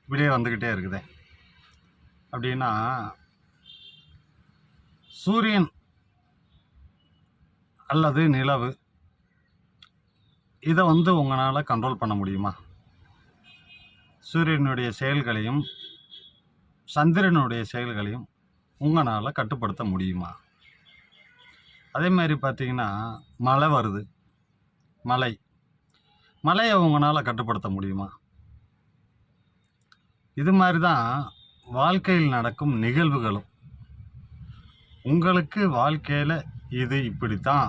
இப்படியே வந்துக்கிட்டே இருக்குதே. அப்படின்னா சூரியன் அல்லது நிலவு இதை உங்களால் கண்ட்ரோல் பண்ண முடியுமா? சூரியனுடைய செயல்களையும் சந்திரனுடைய செயல்களையும் உங்களால் கட்டுப்படுத்த முடியுமா? அதே மாதிரி பார்த்தீங்கன்னா மழை வருது, மழையை உங்களால் கட்டுப்படுத்த முடியுமா? இது மாதிரி தான் வாழ்க்கையில் நடக்கும் நிகழ்வுகளும். உங்களுக்கு வாழ்க்கையில் இது இப்படித்தான்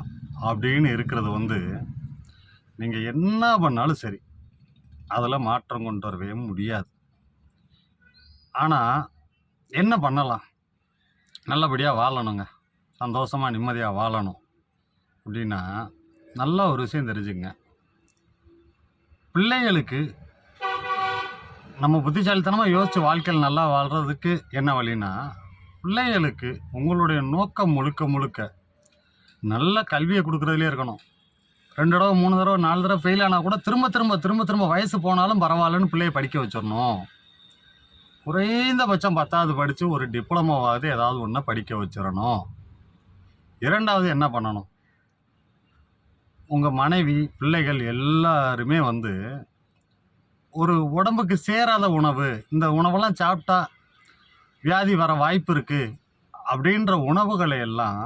அப்படின்னு இருக்கிறது நீங்கள் என்ன பண்ணாலும் சரி, அதில் மாற்றம் கொண்டு வரவே முடியாது. ஆனால் என்ன பண்ணலாம்? நல்லபடியாக வாழணுங்க, சந்தோஷமாக நிம்மதியாக வாழணும் அப்படின்னா நல்ல ஒரு விஷயம் தெரிஞ்சுங்க. பிள்ளைகளுக்கு நம்ம புத்திசாலித்தனமாக யோசித்து வாழ்க்கையில் நல்லா வாழ்கிறதுக்கு என்ன வழின்னா, பிள்ளைகளுக்கு உங்களுடைய நோக்கம் முழுக்க முழுக்க நல்ல கல்வியை கொடுக்குறதுலே இருக்கணும். 2 தடவை 3 தடவை 4 தடவை ஃபெயில் ஆனால் கூட திரும்ப திரும்ப திரும்ப திரும்ப வயசு போனாலும் பரவாயில்லன்னு பிள்ளையை படிக்க வச்சிடணும். குறைந்தபட்சம் 10வது படித்து ஒரு டிப்ளமோவாவது ஏதாவது ஒன்று படிக்க வச்சிடணும். 2வது என்ன பண்ணணும்? உங்கள் மனைவி பிள்ளைகள் எல்லாருமே ஒரு உடம்புக்கு சேராத உணவு, இந்த உணவெல்லாம் சாப்பிட்டா வியாதி வர வாய்ப்பு இருக்குது அப்படின்ற உணவுகளை எல்லாம்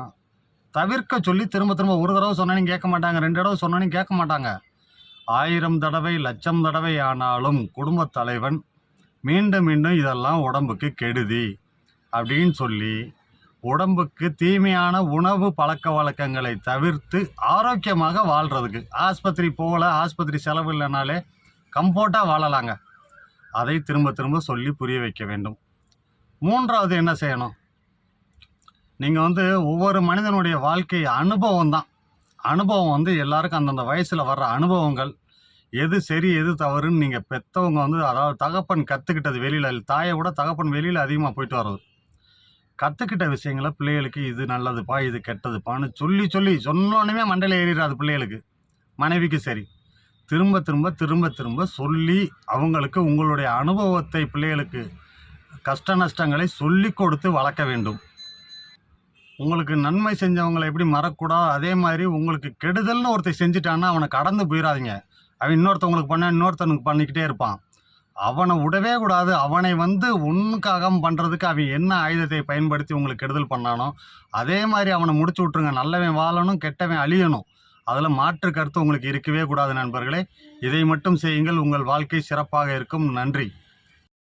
தவிர்க்க சொல்லி திரும்ப திரும்ப ஒரு தடவை சொன்னாலும் கேட்க மாட்டாங்க, 2 தடவை சொன்னாலும் கேட்க மாட்டாங்க. 1000 தடவை 1,00,000 தடவை ஆனாலும் குடும்பத் தலைவன் மீண்டும் மீண்டும் இதெல்லாம் உடம்புக்கு கெடுதி அப்படின்னு சொல்லி உடம்புக்கு தீமையான உணவு பழக்க வழக்கங்களை தவிர்த்து ஆரோக்கியமாக வாழ்கிறதுக்கு, ஆஸ்பத்திரி ஆஸ்பத்திரி செலவு இல்லைனாலே கம்ஃபோர்ட்டாக வாழலாங்க. அதை திரும்ப திரும்ப சொல்லி புரிய வைக்க வேண்டும். 3வது என்ன செய்யணும்? நீங்கள் ஒவ்வொரு மனிதனுடைய வாழ்க்கை அனுபவம் தான். அனுபவம் எல்லாருக்கும் அந்தந்த வயசில் வர்ற அனுபவங்கள், எது சரி எது தவறுன்னு நீங்கள் பெற்றவங்க அதாவது தகப்பன் கற்றுக்கிட்டது வெளியில், தாயை விட தகப்பன் வெளியில் அதிகமாக போயிட்டு வர்றது, கற்றுக்கிட்ட விஷயங்களை பிள்ளைகளுக்கு இது நல்லதுப்பா இது கெட்டதுப்பான்னு சொல்லி சொல்லி சொன்னோன்னே மண்டையில் ஏறிடாது பிள்ளைகளுக்கு. மனைவிக்கு சரி, திரும்ப திரும்ப திரும்ப திரும்ப சொல்லி அவங்களுக்கு உங்களுடைய அனுபவத்தை பிள்ளைகளுக்கு கஷ்ட நஷ்டங்களை சொல்லி கொடுத்து வளர்க்க வேண்டும். உங்களுக்கு நன்மை செஞ்சவங்களை எப்படி மறக்கூடாது, அதே மாதிரி உங்களுக்கு கெடுதல்னு ஒருத்தர் செஞ்சுட்டான்னா அவனை கடந்து போயிடாதீங்க. அவன் இன்னொருத்தவங்களுக்கு இன்னொருத்தனுக்கு பண்ணிக்கிட்டே இருப்பான். அவனை விடவே கூடாது. அவனை உன்னுக்காக பண்ணுறதுக்கு அவன் என்ன ஆயுதத்தை பயன்படுத்தி உங்களுக்கு கெடுதல் பண்ணானோ அதே மாதிரி அவனை முடிச்சு விட்ருங்க. நல்லவன் வாழணும், கெட்டவன் அழியணும். அதில் மாற்று கருத்து உங்களுக்கு இருக்கவே கூடாது நண்பர்களே. இதை மட்டும் செய்யுங்கள், உங்கள் வாழ்க்கை சிறப்பாக இருக்கும். நன்றி.